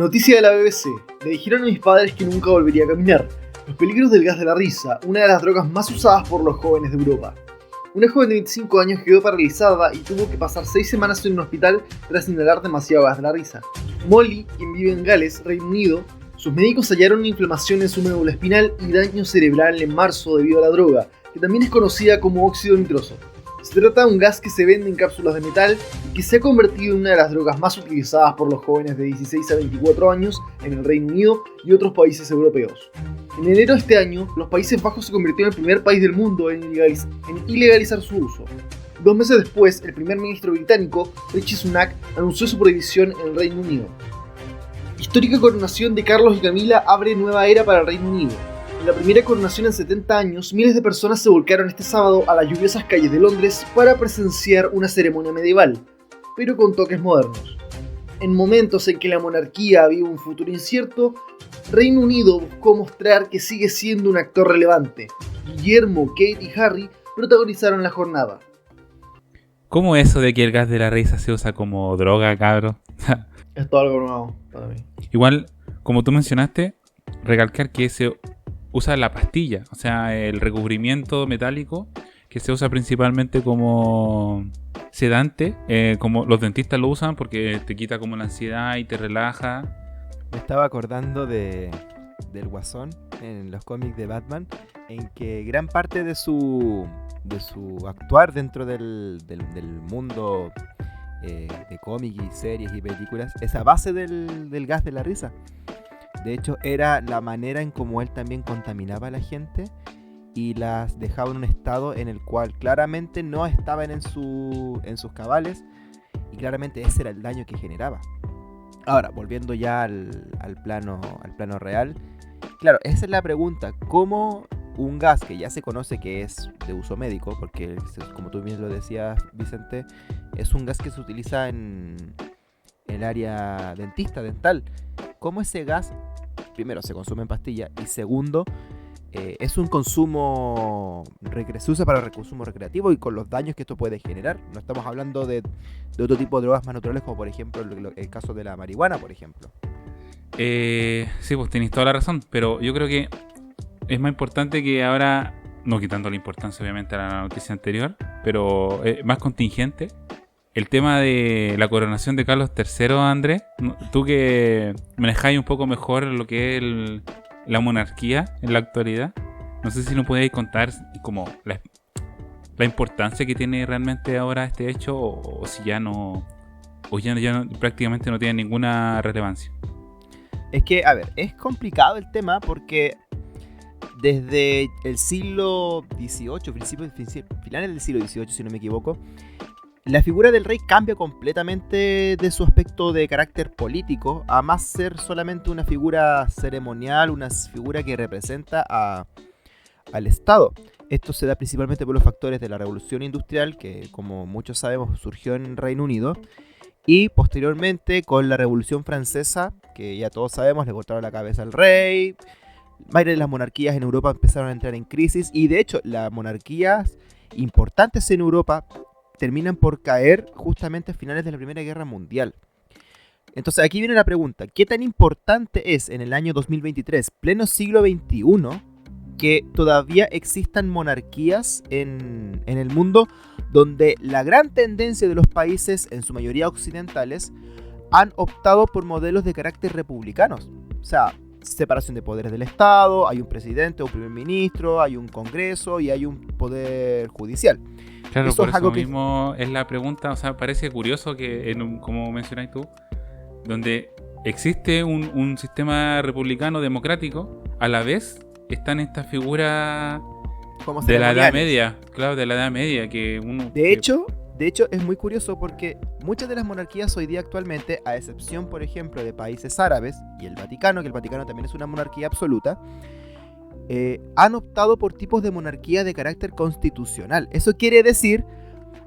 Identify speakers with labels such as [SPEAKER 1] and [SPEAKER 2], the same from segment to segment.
[SPEAKER 1] Noticia de la BBC. Le dijeron a mis padres que nunca volvería a caminar. Los peligros del gas de la risa, una de las drogas más usadas por los jóvenes de Europa. Una joven de 25 años quedó paralizada y tuvo que pasar 6 semanas en un hospital tras inhalar demasiado gas de la risa. Molly, quien vive en Gales, Reino Unido, sus médicos hallaron una inflamación en su médula espinal y daño cerebral en marzo debido a la droga, que también es conocida como óxido nitroso. Se trata de un gas que se vende en cápsulas de metal y que se ha convertido en una de las drogas más utilizadas por los jóvenes de 16 a 24 años en el Reino Unido y otros países europeos. En enero de este año, los Países Bajos se convirtió en el primer país del mundo en ilegalizar su uso. 2 meses después, el primer ministro británico, Rishi Sunak, anunció su prohibición en el Reino Unido. Histórica coronación de Carlos y Camila abre nueva era para el Reino Unido. En la primera coronación en 70 años, miles de personas se volcaron este sábado a las lluviosas calles de Londres para presenciar una ceremonia medieval, pero con toques modernos. En momentos en que la monarquía vive un futuro incierto, Reino Unido buscó mostrar que sigue siendo un actor relevante. Guillermo, Kate y Harry protagonizaron la jornada.
[SPEAKER 2] ¿Cómo eso de que el gas de la risa se usa como droga, cabro?
[SPEAKER 1] Es todo algo nuevo para mí.
[SPEAKER 2] Igual, como tú mencionaste, recalcar que se usa la pastilla, o sea, el recubrimiento metálico que se usa principalmente como sedante, como los dentistas lo usan porque te quita como la ansiedad y te relaja.
[SPEAKER 3] Me estaba acordando del Guasón en los cómics de Batman, en que gran parte de su actuar dentro del mundo de cómics y series y películas es a base del gas de la risa. De hecho, era la manera en cómo él también contaminaba a la gente y las dejaba en un estado en el cual claramente no estaban en sus cabales y claramente ese era el daño que generaba. Ahora, volviendo ya al plano real, claro, esa es la pregunta. ¿Cómo un gas que ya se conoce que es de uso médico, porque como tú bien lo decías, Vicente, es un gas que se utiliza en el área dental, cómo ese gas, primero, se consume en pastilla y segundo, es un consumo se usa para el consumo recreativo y con los daños que esto puede generar? No estamos hablando de otro tipo de drogas más naturales como por ejemplo el caso de la marihuana, por ejemplo.
[SPEAKER 2] Sí, pues tenéis toda la razón, pero yo creo que es más importante que ahora, no quitando la importancia obviamente a la noticia anterior, pero más contingente, el tema de la coronación de Carlos III, Andrés. Tú que manejáis un poco mejor lo que es la monarquía en la actualidad, no sé si nos podéis contar como la importancia que tiene realmente ahora este hecho o si ya no, prácticamente no tiene ninguna relevancia.
[SPEAKER 3] Es que, a ver, es complicado el tema porque desde el siglo XVIII, finales del siglo XVIII, si no me equivoco, la figura del rey cambia completamente de su aspecto de carácter político a más ser solamente una figura ceremonial, una figura que representa al Estado. Esto se da principalmente por los factores de la Revolución Industrial, que como muchos sabemos surgió en Reino Unido, y posteriormente con la Revolución Francesa, que ya todos sabemos, le cortaron la cabeza al rey. Varias de las monarquías en Europa empezaron a entrar en crisis y de hecho las monarquías importantes en Europa terminan por caer justamente a finales de la Primera Guerra Mundial. Entonces aquí viene la pregunta: ¿qué tan importante es en el año 2023, pleno siglo XXI, que todavía existan monarquías en el mundo donde la gran tendencia de los países, en su mayoría occidentales, han optado por modelos de carácter republicanos? O sea, separación de poderes del Estado, hay un presidente, un primer ministro, hay un congreso y hay un poder judicial.
[SPEAKER 2] Claro, eso por es algo eso mismo es la pregunta. O sea, parece curioso que, como mencionáis tú, donde existe un sistema republicano democrático, a la vez están estas figuras de la Edad Media. Claro, de la Edad Media, que uno... De hecho, es muy curioso porque muchas de las monarquías hoy día actualmente, a excepción, por ejemplo, de países árabes y el Vaticano, que el Vaticano también es una monarquía absoluta, han optado por tipos de monarquía de carácter constitucional. Eso quiere decir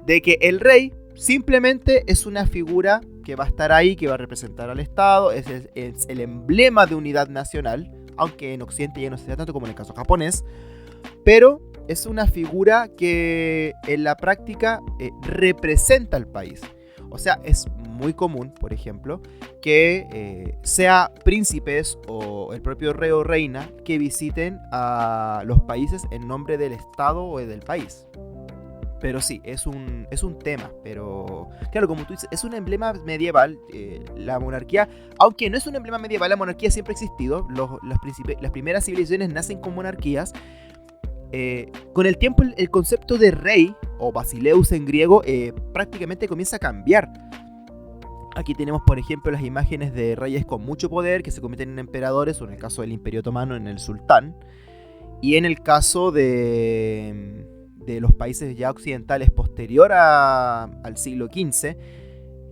[SPEAKER 2] de que el rey simplemente es una figura que va a estar ahí, que va a representar al Estado, es el emblema de unidad nacional, aunque en Occidente ya no se da tanto como en el caso japonés, pero es una figura que en la práctica representa al país. O sea, es
[SPEAKER 3] muy común, por ejemplo, que sea príncipes o el propio rey o reina que visiten a los países en nombre del Estado o del país. Pero sí, es un tema. Pero claro, como tú dices, es un emblema medieval. La monarquía, aunque no es un emblema medieval, la monarquía siempre ha existido. Las primeras civilizaciones nacen con monarquías. Con el tiempo el concepto de rey, o basileus en griego, prácticamente comienza a cambiar. Aquí tenemos, por ejemplo, las imágenes de reyes con mucho poder que se convierten en emperadores, o en el caso del Imperio Otomano, en el sultán. Y en el caso de los países ya occidentales posterior al siglo XV,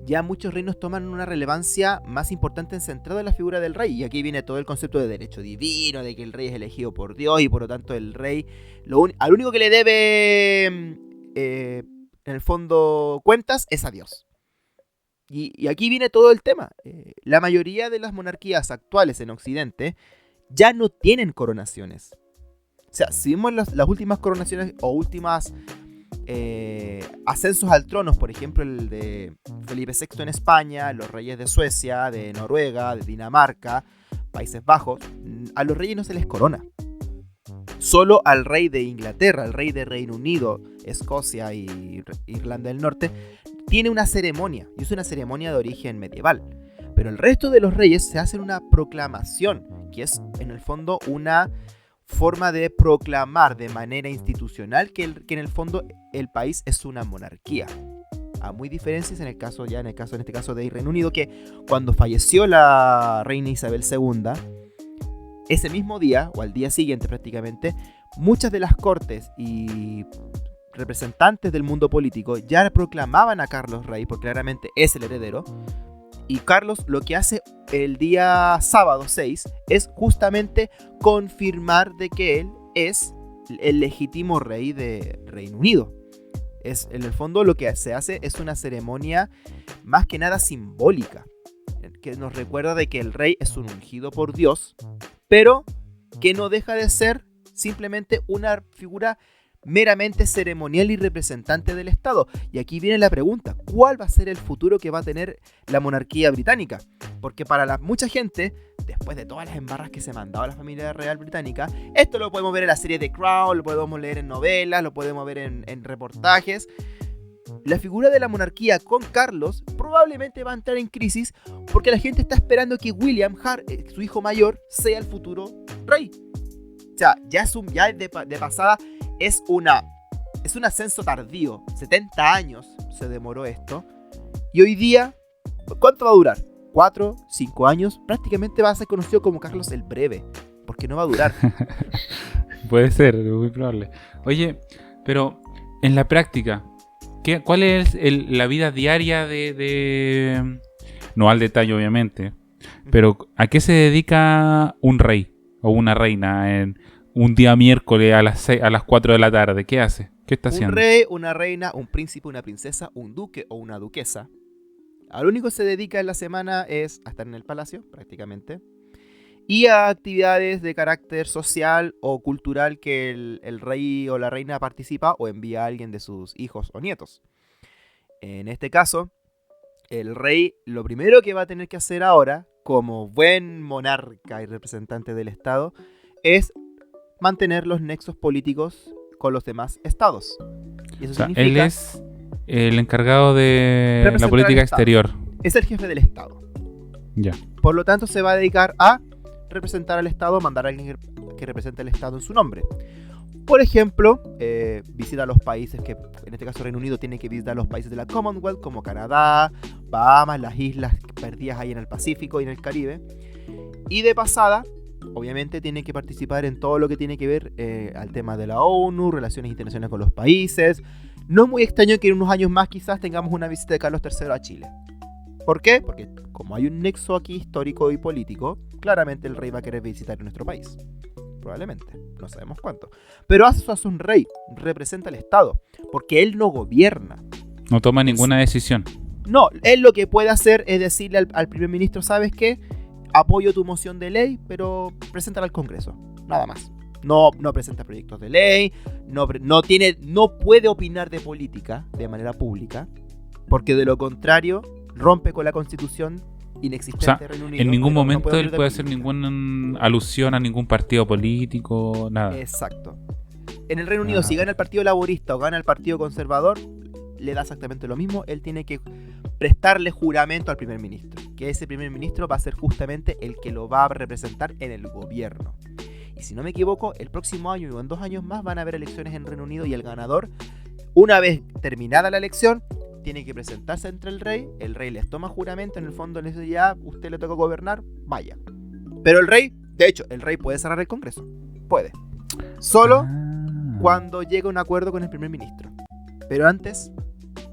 [SPEAKER 3] ya muchos reinos toman una relevancia más importante centrada en la figura del rey. Y aquí viene todo el concepto de derecho divino, de que el rey es elegido por Dios y por lo tanto el rey al único que le debe en el fondo cuentas es a Dios. Y aquí viene todo el tema. La mayoría de las monarquías actuales en Occidente ya no tienen coronaciones. O sea, si vemos las últimas coronaciones o últimas ascensos al trono, por ejemplo el de Felipe VI en España, los reyes de Suecia, de Noruega, de Dinamarca, Países Bajos, a los reyes no se les corona. Solo al rey de Inglaterra, al rey de Reino Unido, Escocia y Irlanda del Norte, tiene una ceremonia, y es una ceremonia de origen medieval. Pero el resto de los reyes se hacen una proclamación, que es en el fondo una forma de proclamar de manera institucional que en el fondo el país es una monarquía. A muy diferencias en este caso de Reino Unido, que cuando falleció la reina Isabel II, ese mismo día, o al día siguiente prácticamente, muchas de las cortes y representantes del mundo político ya proclamaban a Carlos rey, porque claramente es el heredero. Y Carlos lo que hace el día sábado 6 es justamente confirmar de que él es el legítimo rey de Reino Unido. En el fondo lo que se hace es una ceremonia más que nada simbólica, que nos recuerda de que el rey es un ungido por Dios, pero que no deja de ser simplemente una figura meramente ceremonial y representante del Estado. Y aquí viene la pregunta: ¿cuál va a ser el futuro que va a tener la monarquía británica? Porque para mucha gente, después de todas las embarras que se mandaba a la familia real británica, esto lo podemos ver en la serie The Crown, lo podemos leer en novelas, lo podemos ver en reportajes. La figura de la monarquía con Carlos probablemente va a entrar en crisis porque la gente está esperando que William, su hijo mayor, sea el futuro rey. O sea, ya de pasada es un ascenso tardío. 70 años se demoró esto. Y hoy día, ¿cuánto va a durar? 4, 5 años. Prácticamente va a ser conocido como Carlos el Breve, porque no va a durar.
[SPEAKER 2] Puede ser, muy probable. Oye, pero en la práctica, ¿cuál es la vida diaria de... No al detalle, obviamente, pero ¿a qué se dedica un rey o una reina en un día miércoles a las 4 de la tarde? ¿Qué hace? ¿Qué está haciendo?
[SPEAKER 3] Un rey, una reina, un príncipe, una princesa, un duque o una duquesa. Al único que se dedica en la semana es a estar en el palacio, prácticamente, y a actividades de carácter social o cultural que el rey o la reina participa o envía a alguien de sus hijos o nietos. En este caso, el rey lo primero que va a tener que hacer ahora, como buen monarca y representante del Estado, es mantener los nexos políticos con los demás estados. Y eso significa...
[SPEAKER 2] Él es el encargado de la política exterior.
[SPEAKER 3] Es el jefe del Estado.
[SPEAKER 2] Ya.
[SPEAKER 3] Por lo tanto, se va a dedicar a representar al Estado, mandar a alguien que represente al Estado en su nombre. Por ejemplo, visita los países que, en este caso Reino Unido, tiene que visitar los países de la Commonwealth, como Canadá, Bahamas, las islas perdidas ahí en el Pacífico y en el Caribe. Y de pasada, obviamente tiene que participar en todo lo que tiene que ver al tema de la ONU, relaciones internacionales con los países. No es muy extraño que en unos años más quizás tengamos una visita de Carlos III a Chile. ¿Por qué? Porque como hay un nexo aquí histórico y político, claramente el rey va a querer visitar nuestro país. Probablemente, no sabemos cuánto. Pero eso hace un rey, representa al Estado, porque él no gobierna.
[SPEAKER 2] No toma ninguna decisión.
[SPEAKER 3] No, él lo que puede hacer es decirle al primer ministro: ¿sabes qué? Apoyo tu moción de ley, pero preséntala al Congreso, nada más. No presenta proyectos de ley, no puede opinar de política de manera pública, porque de lo contrario rompe con la constitución inexistente
[SPEAKER 2] O sea,
[SPEAKER 3] de Reino Unido.
[SPEAKER 2] en ningún
[SPEAKER 3] pero no
[SPEAKER 2] momento
[SPEAKER 3] puede
[SPEAKER 2] él
[SPEAKER 3] volver
[SPEAKER 2] puede
[SPEAKER 3] de
[SPEAKER 2] hacer
[SPEAKER 3] política.
[SPEAKER 2] ninguna alusión a ningún partido político, nada.
[SPEAKER 3] Exacto. En el Reino Unido, si gana el Partido Laborista o gana el Partido Conservador, le da exactamente lo mismo. Él tiene que prestarle juramento al primer ministro, que ese primer ministro va a ser justamente el que lo va a representar en el gobierno. Y si no me equivoco, el próximo año o en 2 años más van a haber elecciones en Reino Unido y el ganador, una vez terminada la elección, tiene que presentarse ante el rey les toma juramento, en el fondo le dice ya, usted le toca gobernar, vaya. Pero el rey, de hecho, el rey puede cerrar el Congreso, puede. Solo cuando llega a un acuerdo con el primer ministro. Pero antes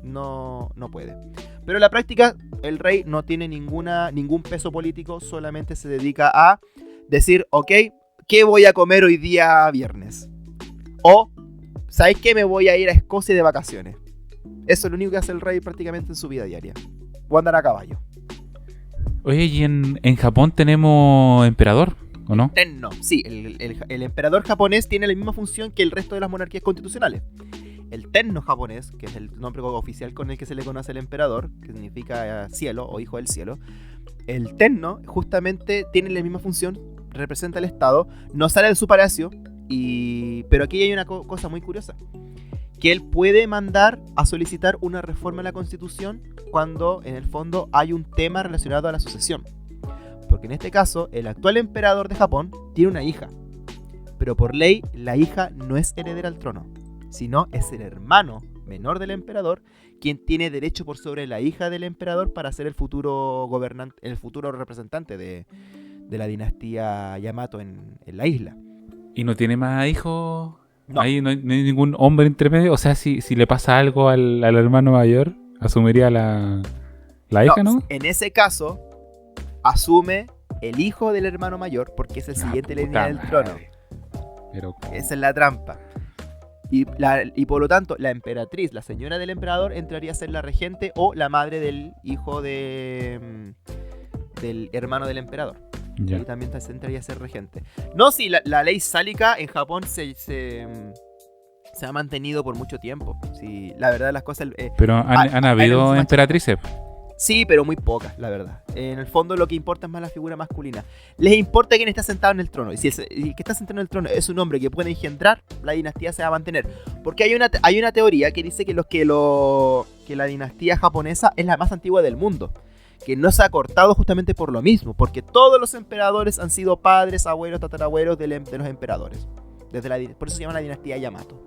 [SPEAKER 3] no puede. Pero en la práctica el rey no tiene ningún peso político, solamente se dedica a decir, ok, ¿qué voy a comer hoy día viernes? O, ¿sabes qué? Me voy a ir a Escocia de vacaciones. Eso es lo único que hace el rey prácticamente en su vida diaria. O andar a caballo.
[SPEAKER 2] Oye, ¿y en Japón tenemos emperador, o no?
[SPEAKER 3] Tenno, sí, el emperador japonés tiene la misma función que el resto de las monarquías constitucionales. El Tenno japonés, que es el nombre oficial con el que se le conoce al emperador, que significa cielo o hijo del cielo, el Tenno justamente tiene la misma función, representa al Estado, no sale de su palacio, pero aquí hay una cosa muy curiosa, que él puede mandar a solicitar una reforma a la Constitución cuando en el fondo hay un tema relacionado a la sucesión. Porque en este caso, el actual emperador de Japón tiene una hija, pero por ley la hija no es heredera al trono, sino es el hermano menor del emperador quien tiene derecho por sobre la hija del emperador para ser el futuro gobernante, el futuro representante de la dinastía Yamato en la isla.
[SPEAKER 2] ¿Y no tiene más hijos?
[SPEAKER 3] No.
[SPEAKER 2] Ahí no hay ningún hombre intermedio. O sea, si le pasa algo al hermano mayor, asumiría la hija, ¿no?
[SPEAKER 3] En ese caso, asume el hijo del hermano mayor porque es el siguiente en línea del trono.
[SPEAKER 2] Pero,
[SPEAKER 3] esa es la trampa. Y por lo tanto, la emperatriz, la señora del emperador, entraría a ser la regente o la madre del hijo del hermano del emperador.
[SPEAKER 2] ya.
[SPEAKER 3] Y también entraría a ser regente. No, sí, la ley sálica en Japón se ha mantenido por mucho tiempo. Sí, la verdad, las cosas.
[SPEAKER 2] Pero han habido
[SPEAKER 3] hay
[SPEAKER 2] emperatrices.
[SPEAKER 3] Sí, pero muy pocas, la verdad. En el fondo lo que importa es más la figura masculina. Les importa quién está sentado en el trono. Y si el que está sentado en el trono es un hombre que puede engendrar, la dinastía se va a mantener. Porque hay una teoría que dice que la dinastía japonesa es la más antigua del mundo. Que no se ha cortado justamente por lo mismo. Porque todos los emperadores han sido padres, abuelos, tatarabuelos de los emperadores. Por eso se llama la dinastía Yamato.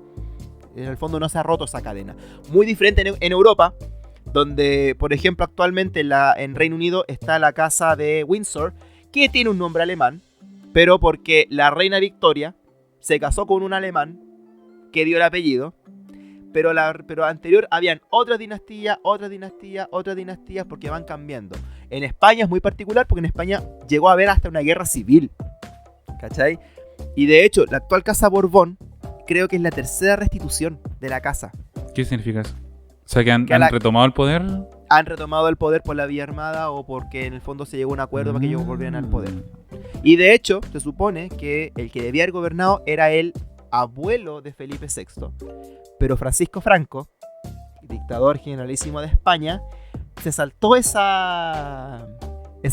[SPEAKER 3] En el fondo no se ha roto esa cadena. Muy diferente en Europa, donde, por ejemplo, actualmente en Reino Unido está la casa de Windsor, que tiene un nombre alemán, pero porque la reina Victoria se casó con un alemán que dio el apellido, pero anterior habían otras dinastías, porque van cambiando. En España es muy particular, porque en España llegó a haber hasta una guerra civil, ¿cachai? Y de hecho, la actual casa Borbón creo que es la tercera restitución de la casa.
[SPEAKER 2] ¿Qué significa eso? O sea, que han retomado el poder.
[SPEAKER 3] Han retomado el poder por la vía armada o porque en el fondo se llegó a un acuerdo para que ellos volvieran al poder. Y de hecho, se supone que el que debía haber gobernado era el abuelo de Felipe VI. Pero Francisco Franco, dictador generalísimo de España, se saltó esa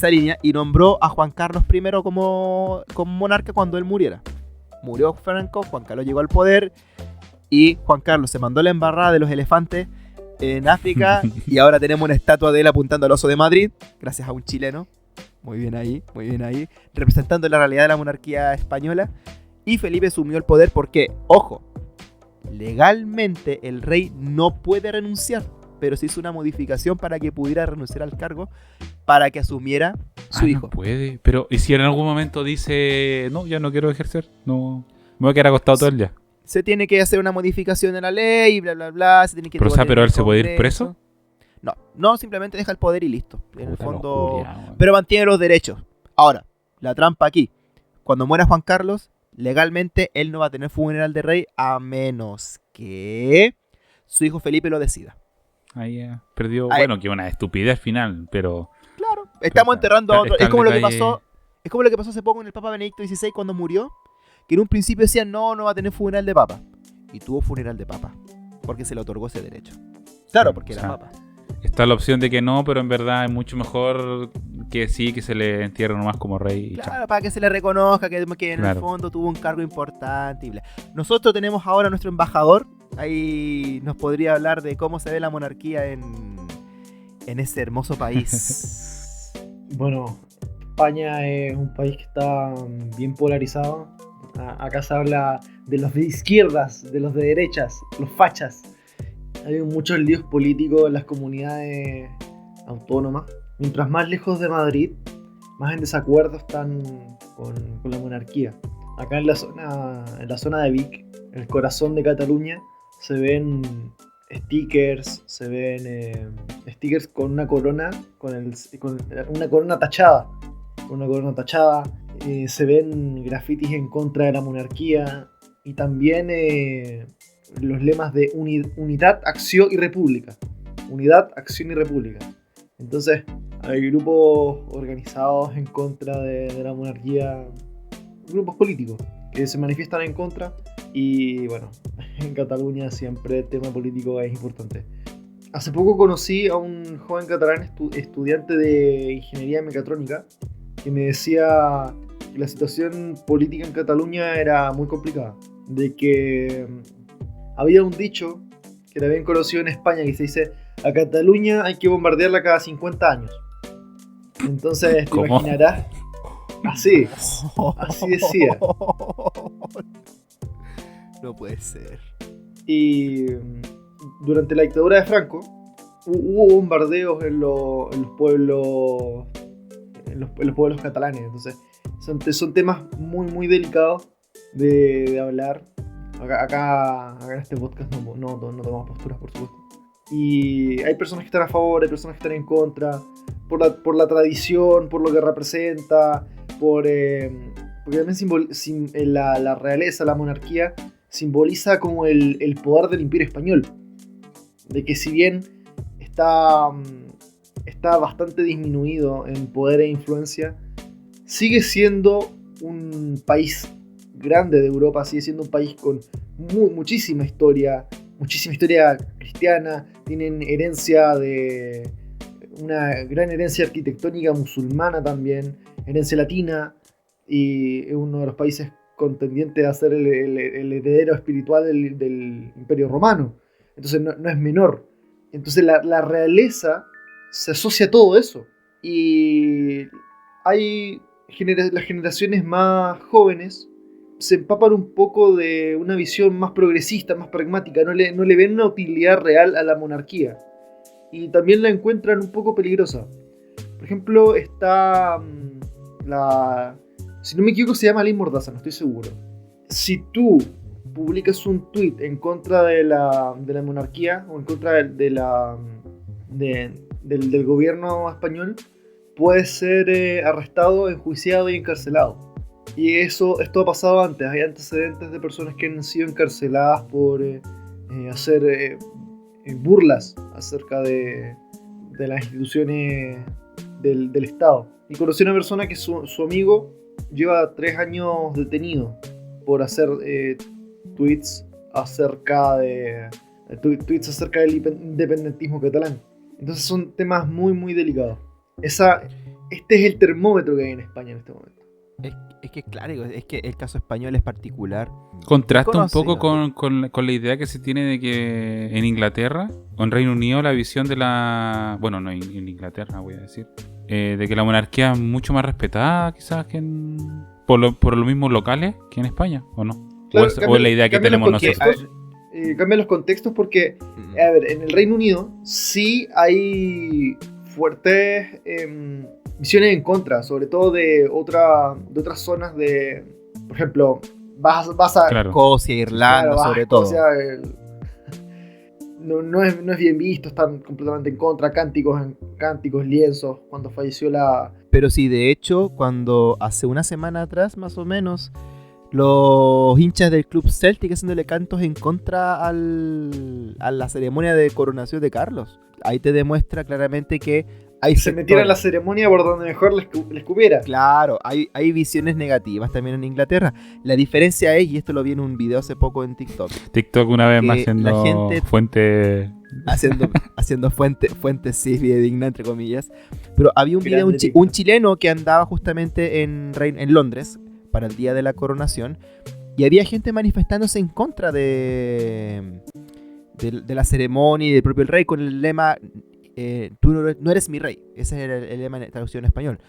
[SPEAKER 3] línea y nombró a Juan Carlos I como monarca cuando él muriera. Murió Franco, Juan Carlos llegó al poder y Juan Carlos se mandó la embarrada de los elefantes en África y ahora tenemos una estatua de él apuntando al oso de Madrid, gracias a un chileno. Muy bien ahí, representando la realidad de la monarquía española. Y Felipe asumió el poder porque, ojo, legalmente el rey no puede renunciar, pero se hizo una modificación para que pudiera renunciar al cargo para que asumiera su hijo.
[SPEAKER 2] No puede. Pero, ¿y si en algún momento dice, no, ya no quiero ejercer? No, me voy a quedar acostado todo el día.
[SPEAKER 3] Se tiene que hacer una modificación en la ley, bla, bla, bla. Se tiene que
[SPEAKER 2] pero él se puede ir preso.
[SPEAKER 3] No, simplemente deja el poder y listo. En el fondo,
[SPEAKER 2] locura,
[SPEAKER 3] pero mantiene los derechos. Ahora, la trampa aquí. Cuando muera Juan Carlos, legalmente él no va a tener funeral de rey a menos que su hijo Felipe lo decida.
[SPEAKER 2] Ahí perdió. Bueno, que una estupidez al final, pero.
[SPEAKER 3] Claro, estamos enterrando a otro. Es como lo que pasó hace poco con el Papa Benedicto XVI cuando murió. Que en un principio decían no va a tener funeral de papa. Y tuvo funeral de papa. Porque se le otorgó ese derecho. Claro, porque era papa.
[SPEAKER 2] está la opción de que no, pero en verdad es mucho mejor que sí, que se le entierre nomás como rey. Y
[SPEAKER 3] Claro,
[SPEAKER 2] chao.
[SPEAKER 3] para que se le reconozca que en el
[SPEAKER 2] Claro.
[SPEAKER 3] fondo tuvo un cargo importante. Y bla. Nosotros tenemos ahora a nuestro embajador. Ahí nos podría hablar de cómo se ve la monarquía en ese hermoso país.
[SPEAKER 1] Bueno, España es un país que está bien polarizado. Acá se habla de los de izquierdas, de los de derechas, los fachas. Hay muchos líos políticos en las comunidades autónomas. Mientras más lejos de Madrid, más en desacuerdo están con la monarquía. Acá en la zona de Vic, el corazón de Cataluña, se ven stickers, stickers con una corona, con una corona tachada. Se ven grafitis en contra de la monarquía y también los lemas de unidad, acción y república. Unidad, acción y república. Entonces, hay grupos organizados en contra de la monarquía, grupos políticos que se manifiestan en contra. Y bueno, en Cataluña siempre el tema político es importante. Hace poco conocí a un joven catalán estudiante de ingeniería mecatrónica que me decía que la situación política en Cataluña era muy complicada. De que había un dicho que era bien conocido en España que se dice: a Cataluña hay que bombardearla cada 50 años. Entonces te
[SPEAKER 2] ¿Cómo?
[SPEAKER 1] imaginarás. Así decía.
[SPEAKER 3] No puede ser.
[SPEAKER 1] Y durante la dictadura de Franco hubo bombardeos en los pueblos catalanes. Entonces son temas muy delicados de hablar. Acá en este podcast no tomamos posturas, por supuesto. Y hay personas que están a favor, hay personas que están en contra, por la tradición, por lo que representa, porque también la realeza, la monarquía, simboliza como el poder del Imperio Español. De que si bien está bastante disminuido en poder e influencia, sigue siendo un país grande de Europa, sigue siendo un país con muchísima historia cristiana, tienen una gran herencia arquitectónica musulmana también, herencia latina, y es uno de los países contendientes a ser el heredero espiritual del Imperio Romano. Entonces no es menor. Entonces la realeza se asocia a todo eso. Y hay las generaciones más jóvenes se empapan un poco de una visión más progresista, más pragmática. No le ven una utilidad real a la monarquía. Y también la encuentran un poco peligrosa. Por ejemplo, está si no me equivoco se llama Ley Mordaza, no estoy seguro. Si tú publicas un tweet en contra de la monarquía o en contra del gobierno español, puedes ser arrestado, enjuiciado y encarcelado. Y esto ha pasado antes. Hay antecedentes de personas que han sido encarceladas por hacer burlas acerca de las instituciones del Estado. Y conocí a una persona que su amigo lleva 3 años detenido por hacer tweets acerca del independentismo catalán. Entonces son temas muy delicados. Este es el termómetro que hay en España en este momento.
[SPEAKER 3] Es que claro, es que el caso español es particular.
[SPEAKER 2] Contrasta un
[SPEAKER 3] Conocido.
[SPEAKER 2] poco con la idea que se tiene de que en Inglaterra o en Reino Unido la visión de la... Bueno, no en Inglaterra voy a decir. De que la monarquía es mucho más respetada quizás que por los mismos locales que en España, ¿o no?
[SPEAKER 1] Claro,
[SPEAKER 2] o es la idea que tenemos nosotros.
[SPEAKER 1] Cambian los contextos porque, a ver, en el Reino Unido sí hay fuertes visiones en contra, sobre todo de otras zonas de, por ejemplo, vas a
[SPEAKER 2] Claro.
[SPEAKER 3] Escocia, Irlanda,
[SPEAKER 1] vas a
[SPEAKER 3] sobre todo.
[SPEAKER 1] Escocia, no es bien visto, están completamente en contra, cánticos, lienzos, cuando falleció la...
[SPEAKER 3] Pero sí, de hecho, cuando hace una semana atrás, más o menos, los hinchas del club Celtic haciéndole cantos en contra a la ceremonia de coronación de Carlos. Ahí te demuestra claramente que hay
[SPEAKER 1] se metieron en la ceremonia por donde mejor les cupiera.
[SPEAKER 3] Claro, hay visiones negativas también en Inglaterra. La diferencia es, y esto lo vi en un video hace poco en TikTok,
[SPEAKER 2] TikTok una vez
[SPEAKER 3] que
[SPEAKER 2] más siendo
[SPEAKER 3] la gente-
[SPEAKER 2] fuente
[SPEAKER 3] haciendo fuentes sí, digna, entre comillas. Pero había un video,
[SPEAKER 1] Grande
[SPEAKER 3] un chileno que andaba justamente en Londres para el día de la coronación. Y había gente manifestándose en contra de la ceremonia y del propio rey con el lema tú no eres mi rey. Ese era el lema en traducción en español.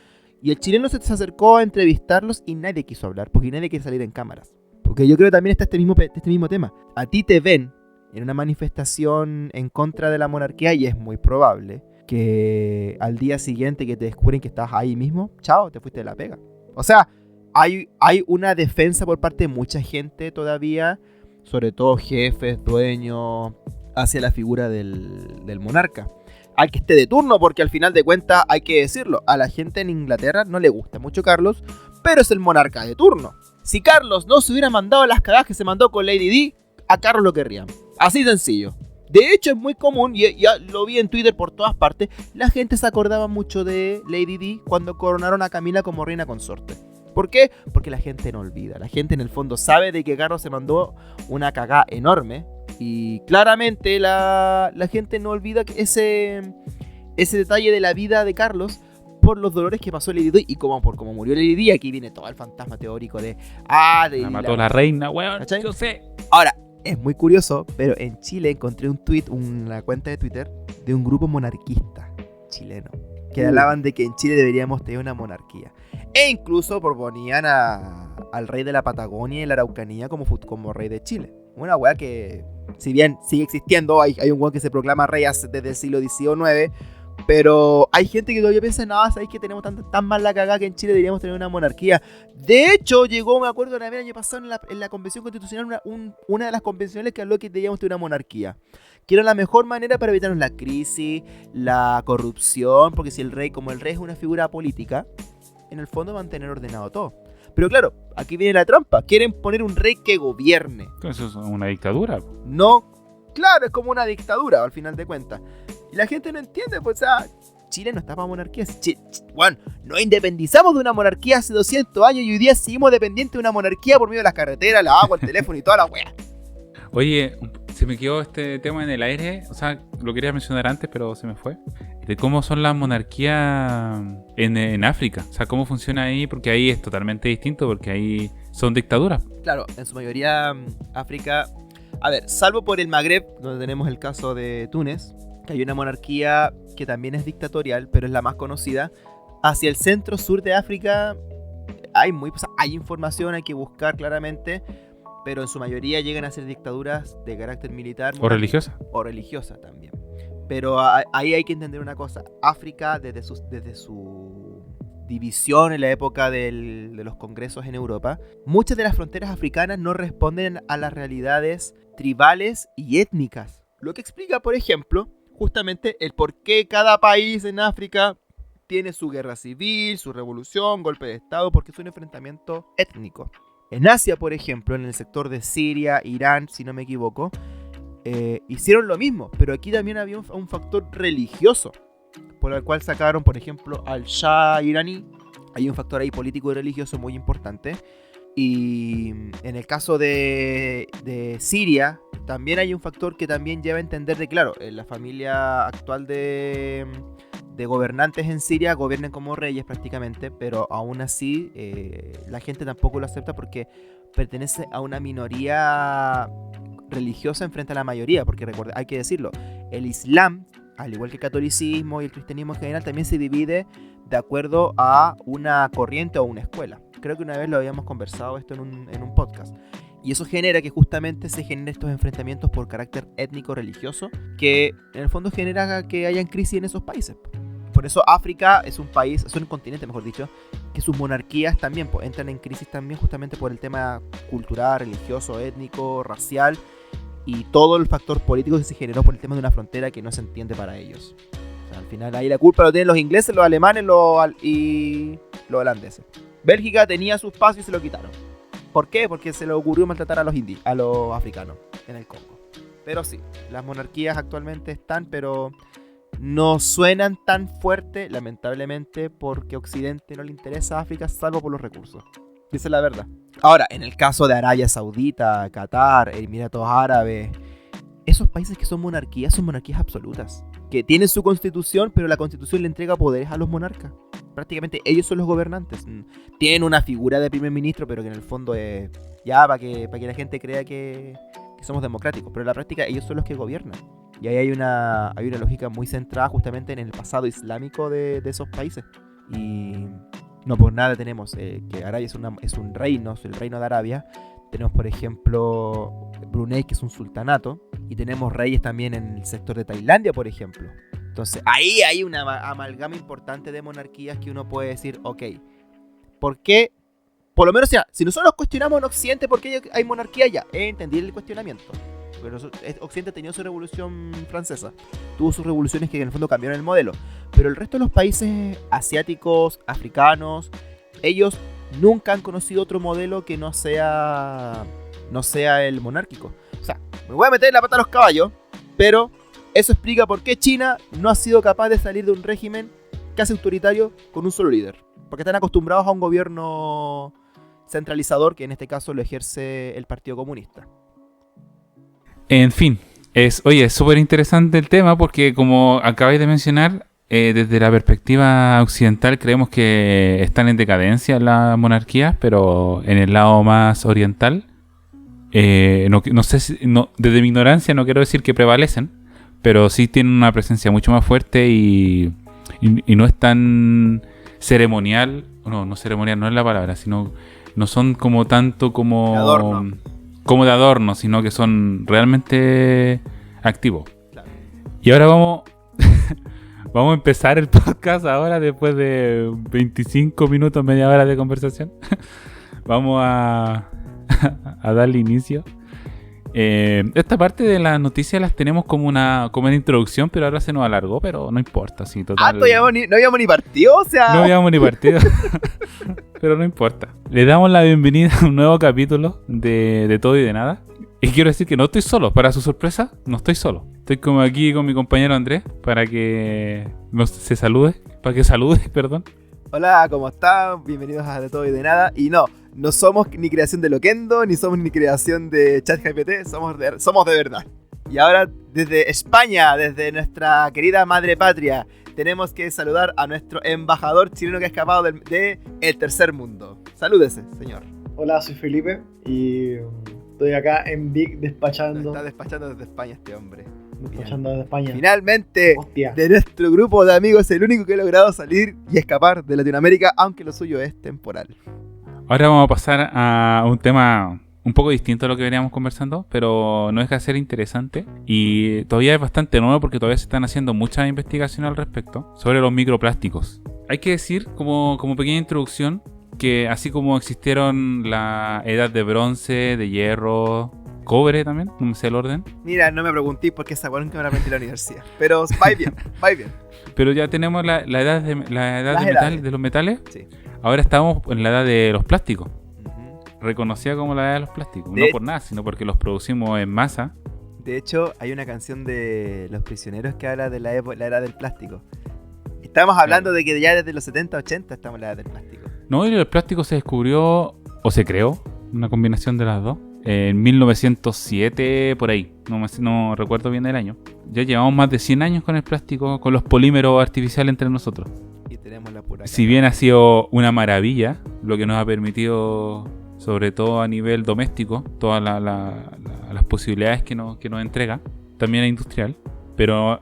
[SPEAKER 3] Y el chileno se acercó a entrevistarlos y nadie quiso hablar, porque nadie quiere salir en cámaras. Porque yo creo que también está este mismo tema. A ti te ven en una manifestación en contra de la monarquía y es muy probable que al día siguiente que te descubren que estás ahí mismo, chao, te fuiste de la pega. O sea, hay una defensa por parte de mucha gente todavía, sobre todo jefes, dueños, hacia la figura del monarca. Al que esté de turno, porque al final de cuentas hay que decirlo, a la gente en Inglaterra no le gusta mucho Carlos, pero es el monarca de turno. Si Carlos no se hubiera mandado las cagadas que se mandó con Lady Di, a Carlos lo querrían. Así sencillo. De hecho es muy común, y ya lo vi en Twitter por todas partes, la gente se acordaba mucho de Lady Di cuando coronaron a Camila como reina consorte. ¿Por qué? Porque la gente no olvida. La gente en el fondo sabe de que Carlos se mandó una cagada enorme. Y claramente la gente no olvida ese detalle de la vida de Carlos por los dolores que pasó Lady Di. Y como murió Lady Di, aquí viene todo el fantasma teórico de...
[SPEAKER 2] la mató la reina, weón.
[SPEAKER 3] Yo sé. Ahora, es muy curioso, pero en Chile encontré un tweet, una cuenta de Twitter de un grupo monarquista chileno. Que hablaban de que en Chile deberíamos tener una monarquía. E incluso proponían al rey de la Patagonia y la Araucanía como rey de Chile. Una weá que, si bien sigue existiendo, hay un weón que se proclama rey desde el siglo XIX, pero hay gente que todavía piensa, no, sabéis que tenemos tan mal la cagada que en Chile deberíamos tener una monarquía. De hecho, llegó, me acuerdo, el año pasado en la Convención Constitucional, una de las convencionales que habló que deberíamos tener una monarquía. Que era la mejor manera para evitarnos la crisis, la corrupción, porque si como el rey es una figura política, en el fondo mantener ordenado todo. Pero claro, aquí viene la trampa. Quieren poner un rey que gobierne.
[SPEAKER 2] Eso es una dictadura.
[SPEAKER 3] No, claro, es como una dictadura al final de cuentas. Y la gente no entiende, pues, o sea, Chile no está para monarquías. Bueno, nos independizamos de una monarquía hace 200 años y hoy día seguimos dependientes de una monarquía por medio de las carreteras, la agua, el teléfono y toda la wea.
[SPEAKER 2] Oye, se me quedó este tema en el aire. O sea, lo quería mencionar antes, pero se me fue. De cómo son las monarquías en África. O sea, cómo funciona ahí, porque ahí es totalmente distinto, porque ahí son dictaduras.
[SPEAKER 3] Claro, en su mayoría África... A ver, salvo por el Magreb, donde tenemos el caso de Túnez, que hay una monarquía que también es dictatorial, pero es la más conocida. Hacia el centro-sur de África hay información, hay que buscar claramente, pero en su mayoría llegan a ser dictaduras de carácter militar.
[SPEAKER 2] O religiosa.
[SPEAKER 3] O religiosa también. Pero ahí hay que entender una cosa. África, desde su división en la época de los congresos en Europa, muchas de las fronteras africanas no responden a las realidades tribales y étnicas. Lo que explica, por ejemplo, justamente el por qué cada país en África tiene su guerra civil, su revolución, golpe de estado, porque es un enfrentamiento étnico. En Asia, por ejemplo, en el sector de Siria, Irán, si no me equivoco, hicieron lo mismo, pero aquí también había un factor religioso, por el cual sacaron, por ejemplo, al Shah iraní. Hay un factor ahí político y religioso muy importante. Y en el caso de Siria, también hay un factor que también lleva a entender de, claro, la familia actual de gobernantes en Siria gobiernan como reyes prácticamente, pero aún así la gente tampoco lo acepta porque pertenece a una minoría religiosa enfrente a la mayoría, porque hay que decirlo, el Islam, al igual que el catolicismo y el cristianismo en general, también se divide de acuerdo a una corriente o una escuela. Creo que una vez lo habíamos conversado esto en un podcast. Y eso genera que justamente se generen estos enfrentamientos por carácter étnico-religioso, que en el fondo genera que hayan crisis en esos países. Por eso África es un continente, mejor dicho, que sus monarquías también entran en crisis también justamente por el tema cultural, religioso, étnico, racial y todo el factor político que se generó por el tema de una frontera que no se entiende para ellos. O sea, al final ahí la culpa lo tienen los ingleses, los alemanes y los holandeses. Bélgica tenía su espacio y se lo quitaron. ¿Por qué? Porque se le ocurrió maltratar a los africanos en el Congo. Pero sí, las monarquías actualmente están, pero no suenan tan fuerte, lamentablemente, porque a Occidente no le interesa a África, salvo por los recursos. Esa es la verdad. Ahora, en el caso de Arabia Saudita, Qatar, Emiratos Árabes esos países que son monarquías absolutas. Que tienen su constitución, pero la constitución le entrega poderes a los monarcas. Prácticamente ellos son los gobernantes. Tienen una figura de primer ministro, pero que en el fondo es ya para que la gente crea que somos democráticos. Pero en la práctica ellos son los que gobiernan. Y ahí hay una lógica muy centrada justamente en el pasado islámico de esos países. Y no por nada tenemos que Arabia es un reino, es el reino de Arabia. Tenemos, por ejemplo, Brunei, que es un sultanato. Y tenemos reyes también en el sector de Tailandia, por ejemplo. Entonces, ahí hay una amalgama importante de monarquías que uno puede decir, ok, ¿por qué? Por lo menos, o sea, si nosotros nos cuestionamos en Occidente por qué hay monarquía ya, entendí el cuestionamiento. Pero Occidente tenía su revolución francesa. Tuvo sus revoluciones que en el fondo cambiaron el modelo. Pero el resto de los países asiáticos, africanos, ellos nunca han conocido otro modelo que no sea el monárquico. O sea, me voy a meter la pata a los caballos, pero eso explica por qué China no ha sido capaz de salir de un régimen casi autoritario con un solo líder. Porque están acostumbrados a un gobierno centralizador, que en este caso lo ejerce el Partido Comunista.
[SPEAKER 2] En fin, es súper interesante el tema porque, como acabáis de mencionar, desde la perspectiva occidental creemos que están en decadencia las monarquías, pero en el lado más oriental, no sé desde mi ignorancia no quiero decir que prevalecen, pero sí tienen una presencia mucho más fuerte y no es tan ceremonial, no ceremonial no es la palabra, sino no son como tanto como de adorno, sino que son realmente activos. Claro. Y ahora vamos a empezar el podcast ahora después de 25 minutos, media hora de conversación. Vamos a darle inicio. Esta parte de las noticias las tenemos como una introducción, pero ahora se nos alargó, pero no importa. Sí, total.
[SPEAKER 3] No habíamos ni partido, o sea.
[SPEAKER 2] No habíamos ni partido, pero no importa. Le damos la bienvenida a un nuevo capítulo de Todo y de Nada. Y quiero decir que no estoy solo, para su sorpresa, no estoy solo. Estoy como aquí con mi compañero Andrés, para que salude, perdón.
[SPEAKER 3] Hola, ¿cómo están? Bienvenidos a De Todo y de Nada. Y no somos ni creación de Loquendo, ni somos ni creación de ChatGPT, somos de verdad. Y ahora, desde España, desde nuestra querida madre patria, tenemos que saludar a nuestro embajador chileno que ha escapado del tercer mundo. Salúdese, señor.
[SPEAKER 1] Hola, soy Felipe y estoy acá en Vic despachando.
[SPEAKER 3] Está despachando desde España este hombre.
[SPEAKER 1] Despachando desde España.
[SPEAKER 3] Finalmente,
[SPEAKER 1] hostia,
[SPEAKER 3] de nuestro grupo de amigos, el único que ha logrado salir y escapar de Latinoamérica, aunque lo suyo es temporal.
[SPEAKER 2] Ahora vamos a pasar a un tema un poco distinto a lo que veníamos conversando, pero no deja de ser interesante y todavía es bastante nuevo porque todavía se están haciendo muchas investigaciones al respecto sobre los microplásticos. Hay que decir, como pequeña introducción, que así como existieron la edad de bronce, de hierro, cobre también, no me sé el orden.
[SPEAKER 3] Mira, no me pregunté por qué esa weá nunca me la aprendí en la universidad, pero va bien.
[SPEAKER 2] Pero ya tenemos la edad de los metales.
[SPEAKER 3] Sí.
[SPEAKER 2] Ahora estamos en la edad de los plásticos. Reconocida como la edad de los plásticos. No por nada, sino porque los producimos en masa.
[SPEAKER 3] De hecho, hay una canción de Los Prisioneros que habla de la era del plástico. Estamos hablando de que ya desde los 70, 80 estamos en la edad del plástico.
[SPEAKER 2] No, y el plástico se descubrió, o se creó, una combinación de las dos, en 1907, por ahí. No recuerdo bien el año. Ya llevamos más de 100 años con el plástico, con los polímeros artificiales entre nosotros.
[SPEAKER 3] Y tenemos la pura.
[SPEAKER 2] Si bien ha sido una maravilla, lo que nos ha permitido, sobre todo a nivel doméstico, todas las posibilidades que nos entrega, también es industrial, pero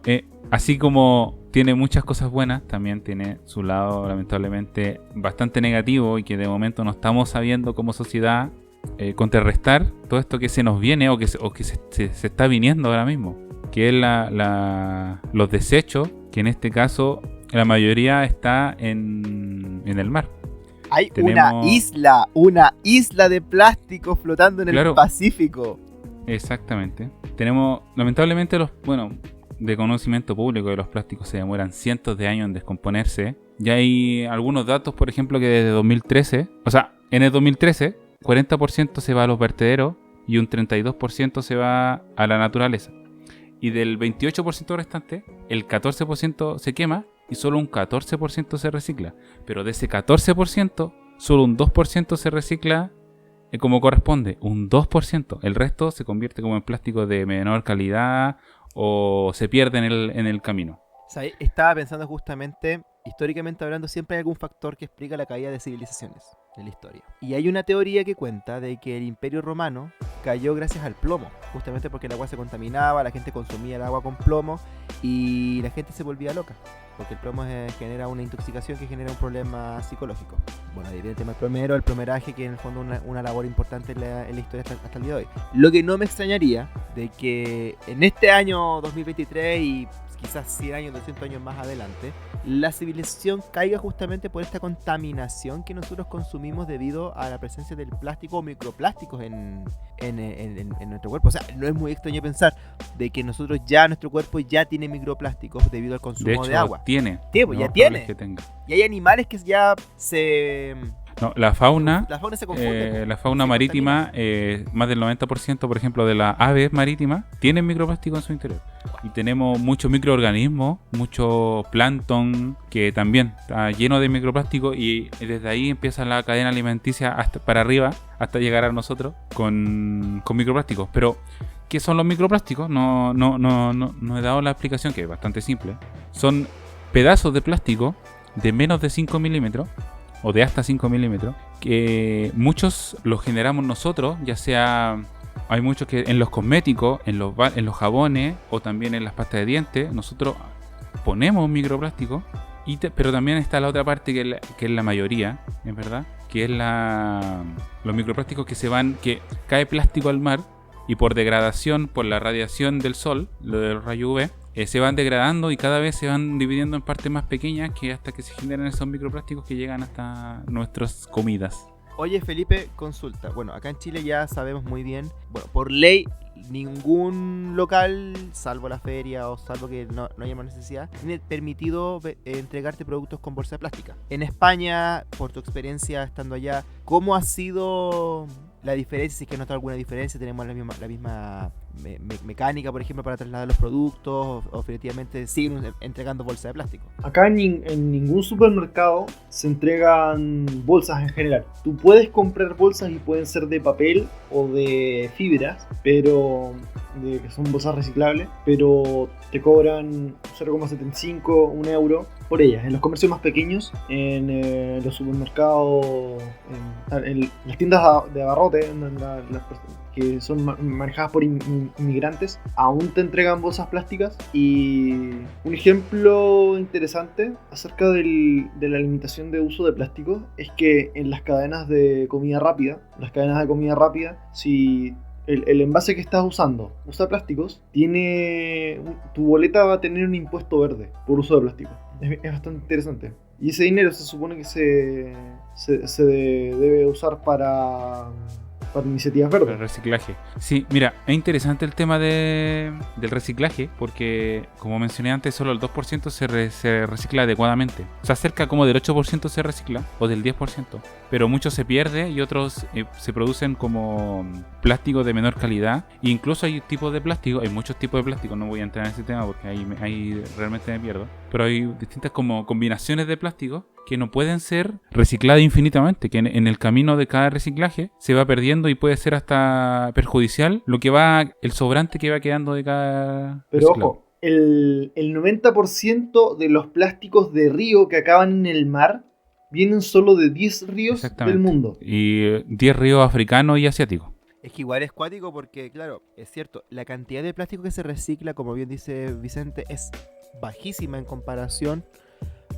[SPEAKER 2] así como tiene muchas cosas buenas, también tiene su lado lamentablemente bastante negativo y que de momento no estamos sabiendo como sociedad contrarrestar todo esto que se nos viene o que se está viniendo ahora mismo, que es los desechos, que en este caso la mayoría está en el mar.
[SPEAKER 3] Hay una isla de plástico flotando en el Pacífico.
[SPEAKER 2] Exactamente. Tenemos, lamentablemente, de conocimiento público, de los plásticos se demoran cientos de años en descomponerse. Ya hay algunos datos, por ejemplo, que desde 2013, en el 2013, 40% se va a los vertederos y un 32% se va a la naturaleza. Y del 28% restante, el 14% se quema y solo un 14% se recicla. Pero de ese 14%, solo un 2% se recicla como corresponde, un 2%. El resto se convierte como en plástico de menor calidad o se pierde en el camino.
[SPEAKER 3] O sea, estaba pensando justamente, históricamente hablando, siempre hay algún factor que explica la caída de civilizaciones en la historia. Y hay una teoría que cuenta de que el Imperio Romano cayó gracias al plomo, justamente porque el agua se contaminaba, la gente consumía el agua con plomo y la gente se volvía loca, porque el plomo genera una intoxicación que genera un problema psicológico. Bueno, ahí viene el tema del plomero, el plomeraje, que en el fondo es una labor importante en la historia hasta el día de hoy. Lo que no me extrañaría de que en este año 2023 y quizás 100 años, 200 años más adelante, la civilización caiga justamente por esta contaminación que nosotros consumimos debido a la presencia del plástico o microplásticos en nuestro cuerpo. O sea, no es muy extraño pensar de que nuestro cuerpo ya tiene microplásticos debido al consumo de agua.
[SPEAKER 2] Tiene.
[SPEAKER 3] Ya tiene.
[SPEAKER 2] Que tenga.
[SPEAKER 3] Y hay animales que ya se...
[SPEAKER 2] No, la fauna
[SPEAKER 3] se confunde.
[SPEAKER 2] La fauna marítima, más del 90%, por ejemplo, de las aves marítimas, tienen microplástico en su interior. Y tenemos muchos microorganismos, mucho plancton, que también está lleno de microplástico, y desde ahí empieza la cadena alimenticia hasta para arriba, hasta llegar a nosotros con microplásticos. Pero, ¿qué son los microplásticos? No he dado la explicación, que es bastante simple. Son pedazos de plástico de menos de 5 milímetros, o de hasta 5 milímetros, que muchos los generamos nosotros, ya sea, hay muchos que en los cosméticos, en los jabones o también en las pastas de dientes, nosotros ponemos microplástico, pero también está la otra parte que es la mayoría, es verdad, que es los microplásticos que cae plástico al mar y por degradación, por la radiación del sol, lo del rayo UV, se van degradando y cada vez se van dividiendo en partes más pequeñas hasta que se generan esos microplásticos que llegan hasta nuestras comidas.
[SPEAKER 3] Oye, Felipe, consulta. Bueno, acá en Chile ya sabemos muy bien, bueno, por ley, ningún local, salvo la feria o salvo que no haya más necesidad, tiene permitido entregarte productos con bolsa de plástica. En España, por tu experiencia estando allá, ¿cómo ha sido la diferencia? Si es que has notado alguna diferencia, tenemos la misma mecánica, por ejemplo, para trasladar los productos, o definitivamente siguen entregando bolsas de plástico.
[SPEAKER 1] Acá en ningún supermercado se entregan bolsas en general. Tú puedes comprar bolsas y pueden ser de papel o de fibras, pero que son bolsas reciclables, pero te cobran 0,75, 1 euro por ellas. En los comercios más pequeños, en los supermercados, en las tiendas de abarrote, que son manejadas por inmigrantes, aún te entregan bolsas plásticas. Y un ejemplo interesante acerca de la limitación de uso de plástico es que en las cadenas de comida rápida, si el envase que estás usando usa plásticos, tu boleta va a tener un impuesto verde por uso de plástico. Es bastante interesante. Y ese dinero se supone que se debe usar para iniciativas verdes.
[SPEAKER 2] Para reciclaje. Sí, mira, es interesante el tema del reciclaje, porque como mencioné antes, solo el 2% se recicla adecuadamente. O sea, cerca como del 8% se recicla, o del 10%. Pero mucho se pierde y otros se producen como plástico de menor calidad. E incluso hay tipos de plástico, hay muchos tipos de plástico, no voy a entrar en ese tema porque ahí realmente me pierdo. Pero hay distintas como combinaciones de plástico que no pueden ser recicladas infinitamente, que en el camino de cada reciclaje se va perdiendo y puede ser hasta perjudicial el sobrante que va quedando de cada
[SPEAKER 1] Pero
[SPEAKER 2] reciclado.
[SPEAKER 1] Ojo, el 90% de los plásticos de río que acaban en el mar vienen solo de 10 ríos del mundo.
[SPEAKER 2] Y 10 ríos africanos y asiáticos.
[SPEAKER 3] Es que igual es cuático porque, claro, es cierto, la cantidad de plástico que se recicla, como bien dice Vicente, es bajísima en comparación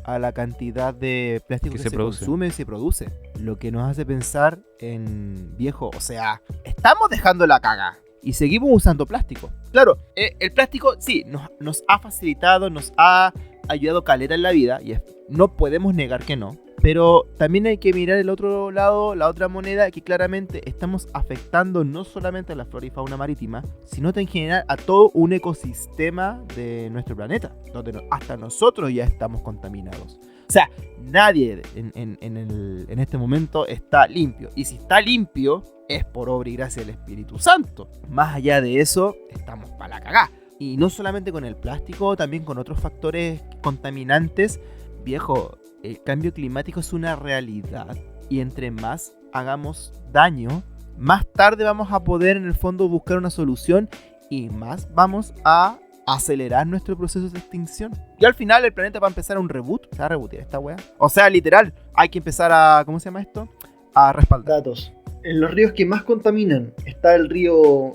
[SPEAKER 3] a la cantidad de plástico que se consume y se produce. Lo que nos hace pensar en, viejo, o sea, estamos dejando la caga y seguimos usando plástico. Claro, el plástico sí, nos ha facilitado, nos ha ayudado caleta en la vida, y no podemos negar que no. Pero también hay que mirar el otro lado, la otra moneda, que claramente estamos afectando no solamente a la flora y fauna marítima, sino en general a todo un ecosistema de nuestro planeta, donde hasta nosotros ya estamos contaminados. O sea, nadie en este momento está limpio. Y si está limpio, es por obra y gracia del Espíritu Santo. Más allá de eso, estamos para la cagá. Y no solamente con el plástico, también con otros factores contaminantes. Viejo, el cambio climático es una realidad, y entre más hagamos daño más tarde vamos a poder en el fondo buscar una solución y más vamos a acelerar nuestro proceso de extinción. Y al final el planeta va a empezar un reboot. Se va a rebootear esta wea. O sea, literal, hay que empezar a, ¿cómo se llama esto? A respaldar.
[SPEAKER 1] Datos. En los ríos que más contaminan está el río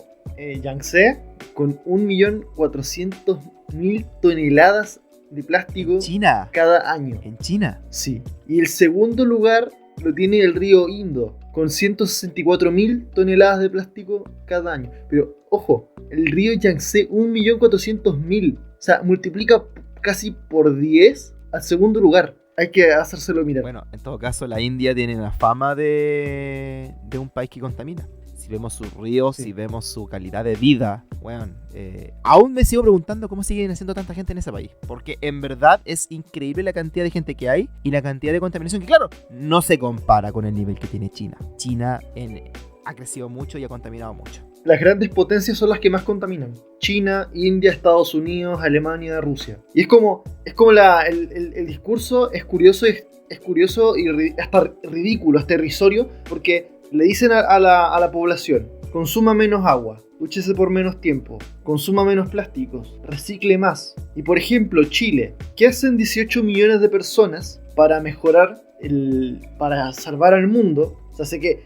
[SPEAKER 1] Yangtze, con 1.400.000 toneladas de plástico
[SPEAKER 3] China.
[SPEAKER 1] cada año.
[SPEAKER 3] En China.
[SPEAKER 1] Sí. Y el segundo lugar lo tiene el río Indo, con 164.000 toneladas de plástico cada año. Pero, ojo, el río Yangtze, 1.400.000. O sea, multiplica casi por 10 al segundo lugar. Hay que hacérselo mirar.
[SPEAKER 3] Bueno, en todo caso, la India tiene una fama de un país que contamina. Si vemos sus ríos,
[SPEAKER 1] Sí.
[SPEAKER 3] si vemos su calidad de vida, bueno, aún me sigo preguntando cómo siguen haciendo tanta gente en ese país. Porque en verdad es increíble la cantidad de gente que hay y la cantidad de contaminación que, claro, no se compara con el nivel que tiene China. China ha crecido mucho y ha contaminado mucho.
[SPEAKER 1] Las grandes potencias son las que más contaminan. China, India, Estados Unidos, Alemania, Rusia. Y es como el discurso es curioso y hasta ridículo, hasta irrisorio, porque le dicen a la población: consuma menos agua, dúchese por menos tiempo, consuma menos plásticos, recicle más. Y por ejemplo, Chile, ¿qué hacen 18 millones de personas para mejorar, para salvar al mundo? O sea, sé que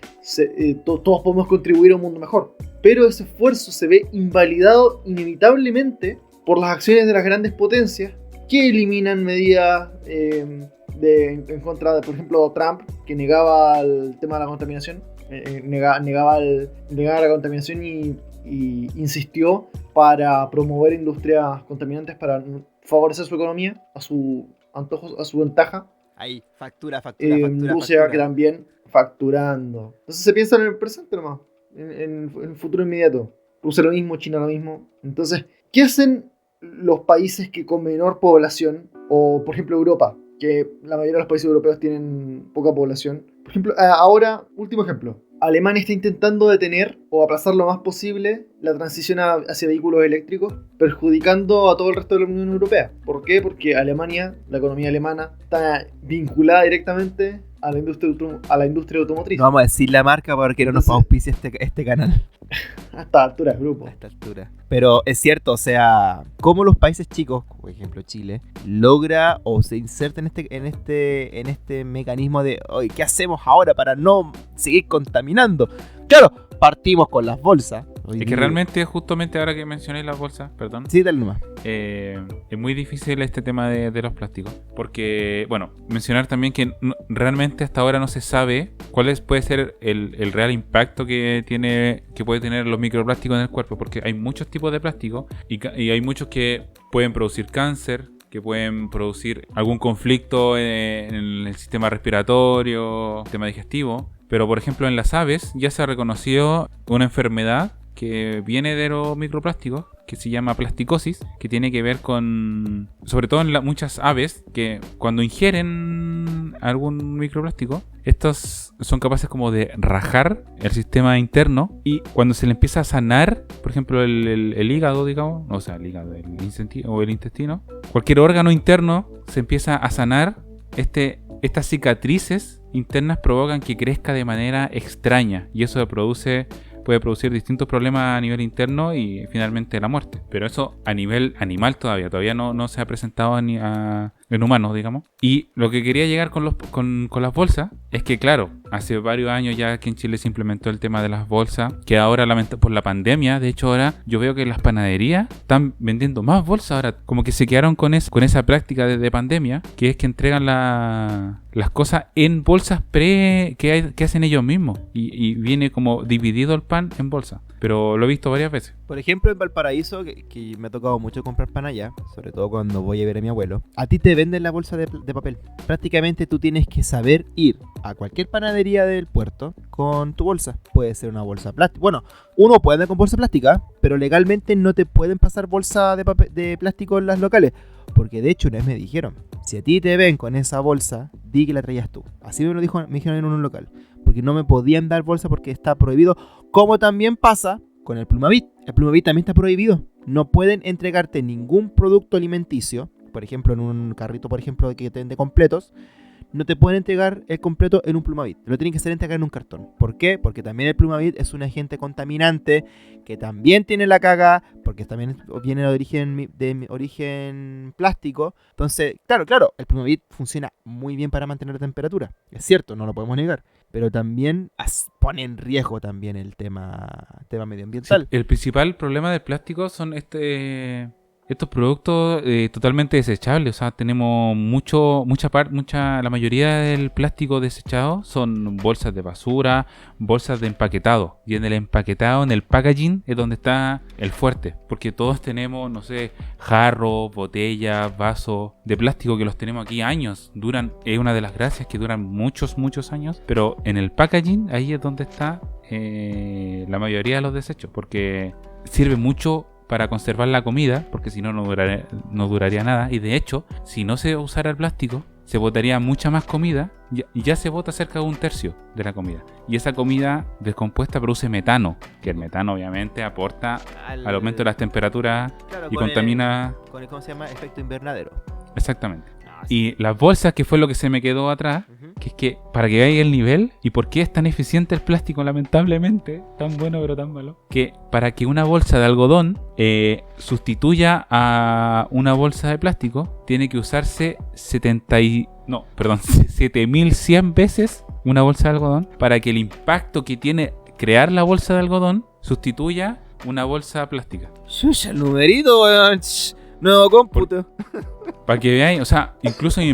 [SPEAKER 1] todos podemos contribuir a un mundo mejor, pero ese esfuerzo se ve invalidado inevitablemente por las acciones de las grandes potencias que eliminan medidas en contra de, por ejemplo, Trump, que negaba el tema de la contaminación, negaba la contaminación y insistió para promover industrias contaminantes para favorecer su economía a su antojo, a su ventaja.
[SPEAKER 3] Ahí, factura.
[SPEAKER 1] Rusia, que también facturando. Entonces se piensa en el presente nomás, en el futuro inmediato. Rusia lo mismo, China lo mismo. Entonces, ¿qué hacen los países que con menor población? O, por ejemplo, Europa, que la mayoría de los países europeos tienen poca población. Por ejemplo, ahora, último ejemplo. Alemania está intentando detener o aplazar lo más posible la transición hacia vehículos eléctricos, perjudicando a todo el resto de la Unión Europea. ¿Por qué? Porque Alemania, la economía alemana, está vinculada directamente a la industria automotriz.
[SPEAKER 3] No vamos a decir la marca porque no nos
[SPEAKER 1] Entonces,
[SPEAKER 3] auspicia este canal.
[SPEAKER 1] A esta altura del grupo.
[SPEAKER 3] A esta altura. Pero es cierto, o sea, cómo los países chicos, por ejemplo Chile, logra o se inserta en este mecanismo de, oye, ¿qué hacemos ahora para no seguir contaminando? Claro, partimos con las bolsas.
[SPEAKER 2] Es que realmente, justamente ahora que mencioné las bolsas, perdón,
[SPEAKER 3] Sí, dale nomás.
[SPEAKER 2] es muy difícil este tema de los plásticos. Porque, bueno, mencionar también que realmente hasta ahora no se sabe puede ser el real impacto que puede tener los microplásticos en el cuerpo. Porque hay muchos tipos de plástico y hay muchos que pueden producir cáncer, que pueden producir algún conflicto en el sistema respiratorio, sistema digestivo. Pero, por ejemplo, en las aves ya se ha reconocido una enfermedad que viene de los microplásticos, que se llama plasticosis, que tiene que ver con, sobre todo en muchas aves, que cuando ingieren algún microplástico, estos son capaces como de rajar el sistema interno, y cuando se le empieza a sanar, por ejemplo el hígado, digamos, o sea, el hígado, o el intestino, cualquier órgano interno se empieza a sanar, estas cicatrices internas provocan que crezca de manera extraña, y eso puede producir distintos problemas a nivel interno y finalmente la muerte. Pero eso a nivel animal todavía no se ha presentado en humanos, digamos. Y lo que quería llegar con las bolsas es que, claro, hace varios años ya aquí en Chile se implementó el tema de las bolsas, que ahora por la pandemia, de hecho ahora yo veo que las panaderías están vendiendo más bolsas ahora, como que se quedaron con esa práctica de pandemia, que es que entregan las cosas en bolsas que hacen ellos mismos, y viene como dividido el pan en bolsa. Pero lo he visto varias veces.
[SPEAKER 3] Por ejemplo, en Valparaíso, que me ha tocado mucho comprar pan allá, sobre todo cuando voy a ver a mi abuelo, a ti te venden la bolsa de papel. Prácticamente tú tienes que saber ir a cualquier panadería del puerto con tu bolsa. Puede ser una bolsa plástica. Bueno, uno puede andar con bolsa plástica, pero legalmente no te pueden pasar bolsa de plástico en las locales. Porque de hecho una vez me dijeron, si a ti te ven con esa bolsa, di que la traías tú. Así me dijeron en un local. Porque no me podían dar bolsa porque está prohibido. Como también pasa con el Plumavit. El Plumavit también está prohibido. No pueden entregarte ningún producto alimenticio, por ejemplo en un carrito, por ejemplo, que te vende completos. no te pueden entregar el completo en un Plumavit. Lo tienen que hacer entregar en un cartón. ¿Por qué? Porque también el Plumavit es un agente contaminante que también tiene la caga, porque también viene de origen plástico. Entonces, claro, el Plumavit funciona muy bien para mantener la temperatura. Es cierto, no lo podemos negar. Pero también pone en riesgo también el tema medioambiental.
[SPEAKER 2] Sí, el principal problema del plástico son estos productos totalmente desechables. O sea, tenemos la mayoría del plástico desechado son bolsas de basura, bolsas de empaquetado. Y en el empaquetado, en el packaging, es donde está el fuerte. Porque todos tenemos, no sé, jarros, botellas, vasos de plástico que los tenemos aquí años. Es una de las gracias que duran muchos años. Pero en el packaging, ahí es donde está la mayoría de los desechos. Porque sirve mucho para conservar la comida, porque si no, no duraría nada. Y de hecho, si no se usara el plástico, se botaría mucha más comida, y ya se bota cerca de 1/3 de la comida. Y esa comida descompuesta produce metano, que el metano obviamente aporta al aumento de las temperaturas,
[SPEAKER 3] claro,
[SPEAKER 2] y contamina...
[SPEAKER 3] con el, ¿cómo se llama? Efecto invernadero.
[SPEAKER 2] Exactamente. Y las bolsas, que fue lo que se me quedó atrás, que es que para que veáis el nivel y por qué es tan eficiente el plástico, lamentablemente, tan bueno pero tan malo, que para que una bolsa de algodón sustituya a una bolsa de plástico, tiene que usarse 7100 veces una bolsa de algodón para que el impacto que tiene crear la bolsa de algodón sustituya una bolsa plástica.
[SPEAKER 3] ¡Chucha, el numerito, weón! Nuevo cómputo.
[SPEAKER 2] Para que veáis, o sea, incluso en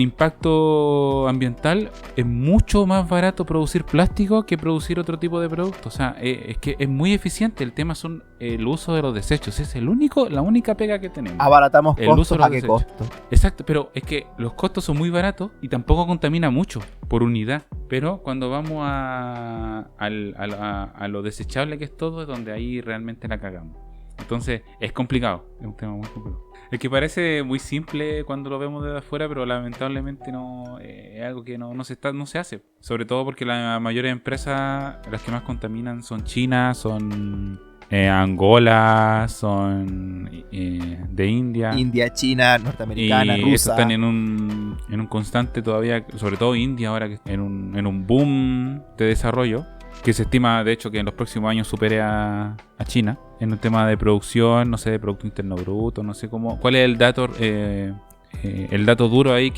[SPEAKER 2] impacto ambiental es mucho más barato producir plástico que producir otro tipo de producto. O sea, es que es muy eficiente. El tema son el uso de los desechos. Es la única pega que tenemos.
[SPEAKER 3] Abaratamos
[SPEAKER 2] el uso
[SPEAKER 3] costos,
[SPEAKER 2] de los
[SPEAKER 3] ¿a qué
[SPEAKER 2] desechos.
[SPEAKER 3] costo?
[SPEAKER 2] Exacto, pero es que los costos son muy baratos y tampoco contamina mucho por unidad. Pero cuando vamos a lo desechable que es todo, es donde ahí realmente la cagamos. Entonces es complicado, es un tema muy complicado. Es que parece muy simple cuando lo vemos desde afuera, pero lamentablemente no es algo que no se hace. Sobre todo porque la mayoría de empresas, las que más contaminan son China, son Angola, son de India.
[SPEAKER 3] India, China, norteamericana,
[SPEAKER 2] y
[SPEAKER 3] rusa.
[SPEAKER 2] están en un constante todavía, sobre todo India ahora, que en un boom de desarrollo, que se estima de hecho que en los próximos años supere a China en un tema de producción, no sé, de Producto Interno Bruto, no sé cuál es el dato duro ahí,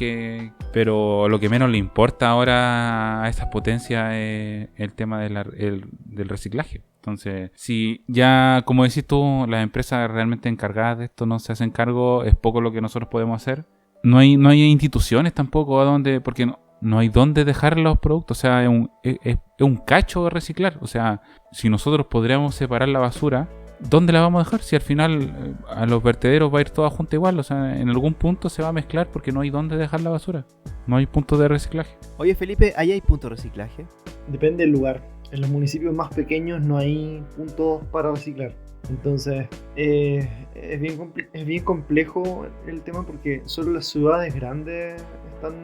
[SPEAKER 2] pero lo que menos le importa ahora a esas potencias es el tema del reciclaje. Entonces, si ya, como decís tú, las empresas realmente encargadas de esto no se hacen cargo, es poco lo que nosotros podemos hacer. No hay instituciones tampoco porque no hay dónde dejar los productos. O sea, es un cacho de reciclar. O sea, si nosotros podríamos separar la basura, ¿dónde la vamos a dejar? Si al final a los vertederos va a ir toda junta igual. O sea, en algún punto se va a mezclar porque no hay dónde dejar la basura. No hay puntos de reciclaje.
[SPEAKER 3] Oye, Felipe, ¿ahí hay puntos de reciclaje?
[SPEAKER 1] Depende del lugar. En los municipios más pequeños no hay puntos para reciclar. Entonces es bien complejo el tema, porque solo las ciudades grandes están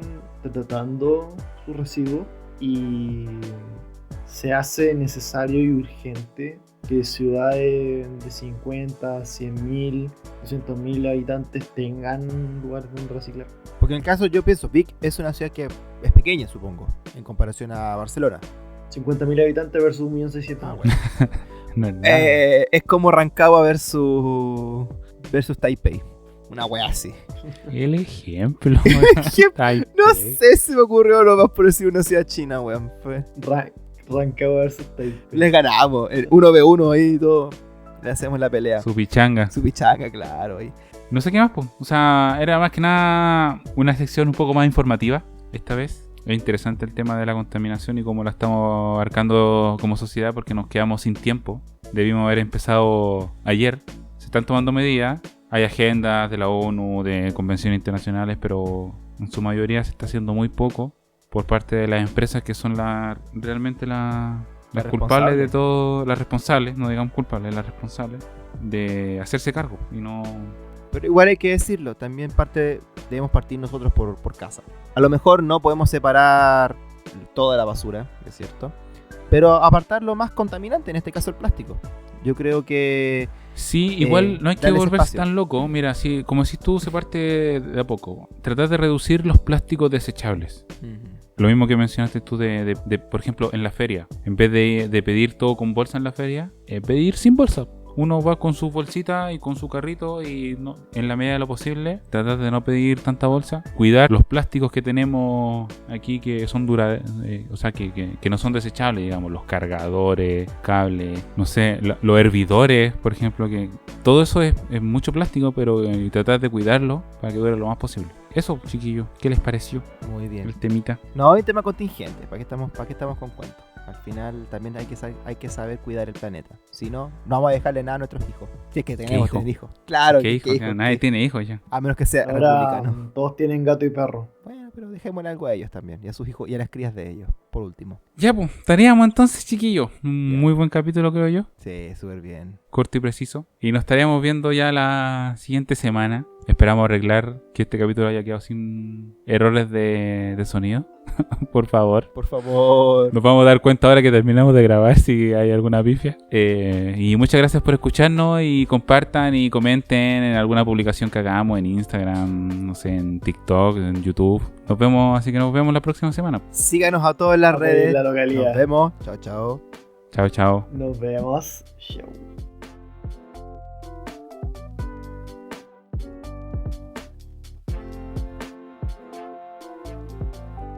[SPEAKER 1] tratando sus residuos, y se hace necesario y urgente que ciudades de 50, 100.000, 200.000 habitantes tengan lugares donde reciclar.
[SPEAKER 3] Porque en el caso, yo pienso, Vic es una ciudad que es pequeña, supongo, en comparación a Barcelona.
[SPEAKER 1] 50.000 habitantes versus 1.600.000.
[SPEAKER 3] Ah, bueno.
[SPEAKER 2] No es nada.
[SPEAKER 3] Es como Rancagua versus Taipei. Una wea así.
[SPEAKER 2] El ejemplo.
[SPEAKER 3] No sé si me ocurrió lo más por decir una ciudad china, weón.
[SPEAKER 1] Rancagua versus Taipei.
[SPEAKER 3] Les ganamos. El 1v1 ahí y todo. Le hacemos la pelea.
[SPEAKER 2] Su pichanga.
[SPEAKER 3] Su pichanga, claro. Ahí.
[SPEAKER 2] No sé qué más, pues. O sea, era más que nada una sección un poco más informativa esta vez. Es interesante el tema de la contaminación y cómo la estamos abarcando como sociedad, porque nos quedamos sin tiempo. Debimos haber empezado ayer. Se están tomando medidas. Hay agendas de la ONU, de convenciones internacionales, pero en su mayoría se está haciendo muy poco por parte de las empresas, que son realmente las culpables de todo, las responsables, no digamos culpables, las responsables de hacerse cargo y no...
[SPEAKER 3] Pero igual hay que decirlo, también debemos partir nosotros por casa. A lo mejor no podemos separar toda la basura, es cierto, pero apartar lo más contaminante, en este caso el plástico. Yo creo que
[SPEAKER 2] Sí, igual no hay que
[SPEAKER 3] darles
[SPEAKER 2] volverse
[SPEAKER 3] espacio.
[SPEAKER 2] tan loco. Mira, si, como decís tú, se parte de a poco. Tratar de reducir los plásticos desechables. Lo mismo que mencionaste tú por ejemplo, en la feria. En vez de pedir todo con bolsa en la feria, pedir sin bolsa. Uno va con su bolsita y con su carrito y en la medida de lo posible tratar de no pedir tanta bolsa. Cuidar los plásticos que tenemos aquí que son o sea, que no son desechables, digamos, los cargadores, cables, no sé, los hervidores, por ejemplo, que todo eso es mucho plástico, pero tratar de cuidarlo para que dure lo más posible. Eso, chiquillos, ¿qué les pareció
[SPEAKER 3] Muy bien.
[SPEAKER 2] el temita?
[SPEAKER 3] No, hay un tema contingente. ¿Para qué estamos con cuentos? Al final también hay que saber cuidar el planeta. Si no, no vamos a dejarle nada a nuestros hijos. Si es que tenemos
[SPEAKER 2] hijo?
[SPEAKER 3] tener hijos. Claro,
[SPEAKER 2] ¿Qué hijo? Ya nadie tiene hijos ya.
[SPEAKER 3] A menos que sea
[SPEAKER 1] Ahora
[SPEAKER 3] republicano.
[SPEAKER 1] todos tienen gato y perro.
[SPEAKER 3] Bueno, pero dejémosle algo a ellos también. Y a sus hijos y a las crías de ellos. Por último.
[SPEAKER 2] Ya, pues, estaríamos entonces, chiquillos. Un muy buen capítulo, creo yo.
[SPEAKER 3] Sí, súper bien.
[SPEAKER 2] Corto y preciso. Y nos estaríamos viendo ya la siguiente semana. Esperamos arreglar que este capítulo haya quedado sin errores de sonido. Por favor.
[SPEAKER 3] Por favor.
[SPEAKER 2] Nos vamos a dar cuenta ahora que terminamos de grabar si hay alguna pifia. Y muchas gracias por escucharnos y compartan y comenten en alguna publicación que hagamos en Instagram, no sé, en TikTok, en YouTube. Así que nos vemos la próxima semana.
[SPEAKER 3] Síganos a todas las
[SPEAKER 1] A pedir
[SPEAKER 3] redes.
[SPEAKER 1] la localidad.
[SPEAKER 3] Nos vemos. Chao, chao.
[SPEAKER 2] Chao, chao.
[SPEAKER 1] Nos vemos. Chau.